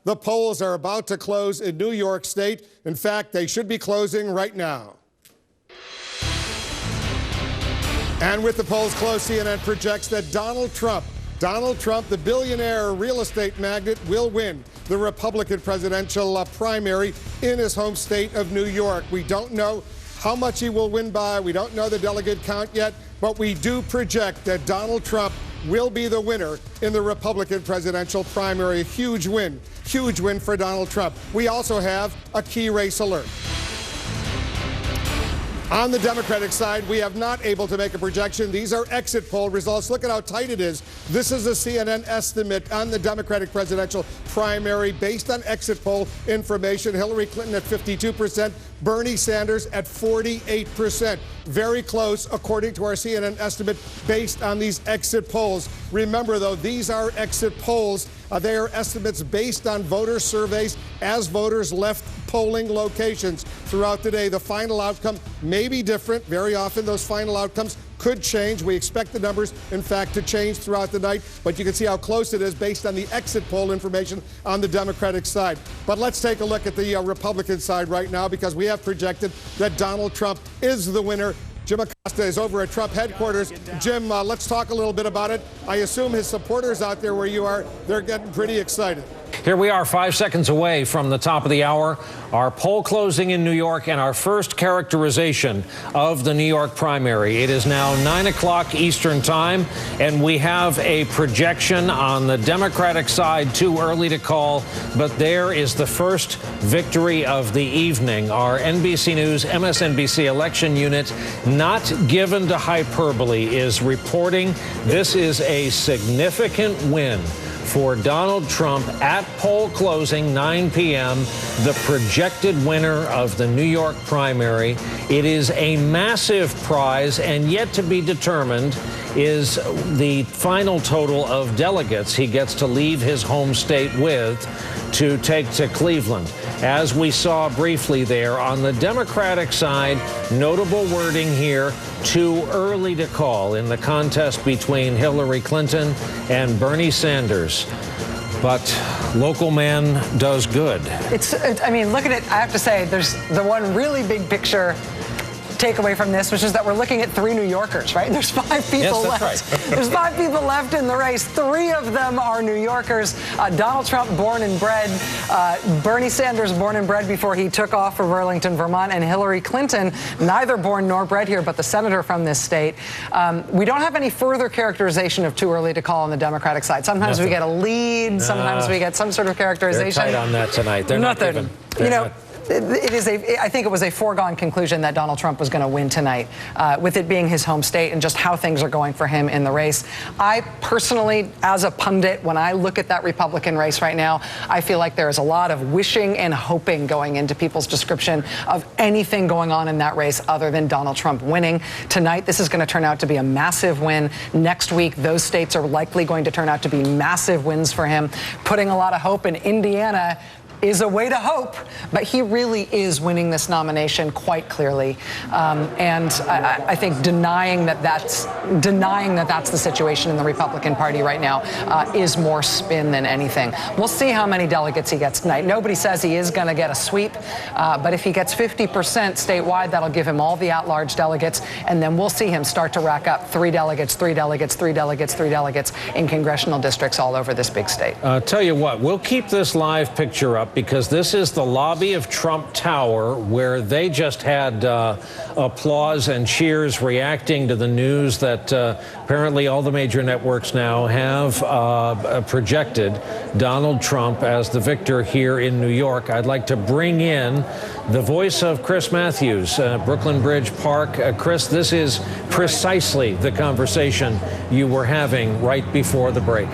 The polls are about to close in New York State. In fact, they should be closing right now. And with the polls close, CNN projects that Donald Trump, the billionaire real estate magnate, will win the Republican presidential primary in his home state of New York. We don't know how much he will win by. We don't know the delegate count yet, but we do project that Donald Trump will be the winner in the Republican presidential primary. A huge win for Donald Trump. We also have a key race alert. On the Democratic side, we have not able to make a projection. These are exit poll results. Look at how tight it is. This is a CNN estimate on the Democratic presidential primary based on exit poll information. Hillary Clinton at 52%, Bernie Sanders at 48%. Very close, according to our CNN estimate, based on these exit polls. Remember, though, these are exit polls. They are estimates based on voter surveys as voters left polling locations throughout the day. The final outcome may be different. Very often, those final outcomes could change. We expect the numbers, in fact, to change throughout the night. But you can see how close it is based on the exit poll information on the Democratic side. But let's take a look at the Republican side right now, because we have projected that Donald Trump is the winner. Jim Acosta is over at Trump headquarters. Jim, let's talk a little bit about it. I assume his supporters out there where you are, they're getting pretty excited. Here we are 5 seconds away from the top of the hour. Our poll closing in New York and our first characterization of the New York primary. It is now 9 o'clock Eastern time, and we have a projection on the Democratic side. Too early to call, but there is the first victory of the evening. Our NBC News MSNBC election unit, not given to hyperbole, is reporting this is a significant win for Donald Trump at poll closing 9 p.m., the projected winner of the New York primary. It is a massive prize, and yet to be determined is the final total of delegates he gets to leave his home state with to take to Cleveland. As we saw briefly there on the Democratic side, notable wording here, too early to call in the contest between Hillary Clinton and Bernie Sanders. But local man does good. I mean, look at it. I have to say, there's the one really big picture takeaway from this, which is that we're looking at 3 New Yorkers, right? There's 5 people left. Right. There's 5 people left in the race. 3 of them are New Yorkers. Donald Trump, born and bred. Bernie Sanders, born and bred before he took off for Burlington, Vermont. And Hillary Clinton, neither born nor bred here, but the senator from this state. We don't have any further characterization of too early to call on the Democratic side. Sometimes we get a lead. Sometimes we get some sort of characterization. They're tight on that tonight. They're nothing. Not even. You know. I think it was a foregone conclusion that Donald Trump was going to win tonight, with it being his home state and just how things are going for him in the race. I personally, as a pundit, when I look at that Republican race right now, I feel like there is a lot of wishing and hoping going into people's description of anything going on in that race other than Donald Trump winning. Tonight, this is going to turn out to be a massive win. Next week, those states are likely going to turn out to be massive wins for him, putting a lot of hope in Indiana. Is a way to hope, but he really is winning this nomination quite clearly, and I think denying that that's the situation in the Republican Party right now is more spin than anything. We'll see how many delegates he gets tonight. Nobody says he is going to get a sweep, but if he gets 50% statewide, that'll give him all the at-large delegates, and then we'll see him start to rack up 3 delegates, 3 delegates, 3 delegates, 3 delegates in congressional districts all over this big state. Tell you what, we'll keep this live picture up, because this is the lobby of Trump Tower, where they just had applause and cheers reacting to the news that apparently all the major networks now have projected Donald Trump as the victor here in New York. I'd like to bring in the voice of Chris Matthews, Brooklyn Bridge Park. Chris, this is precisely the conversation you were having right before the break.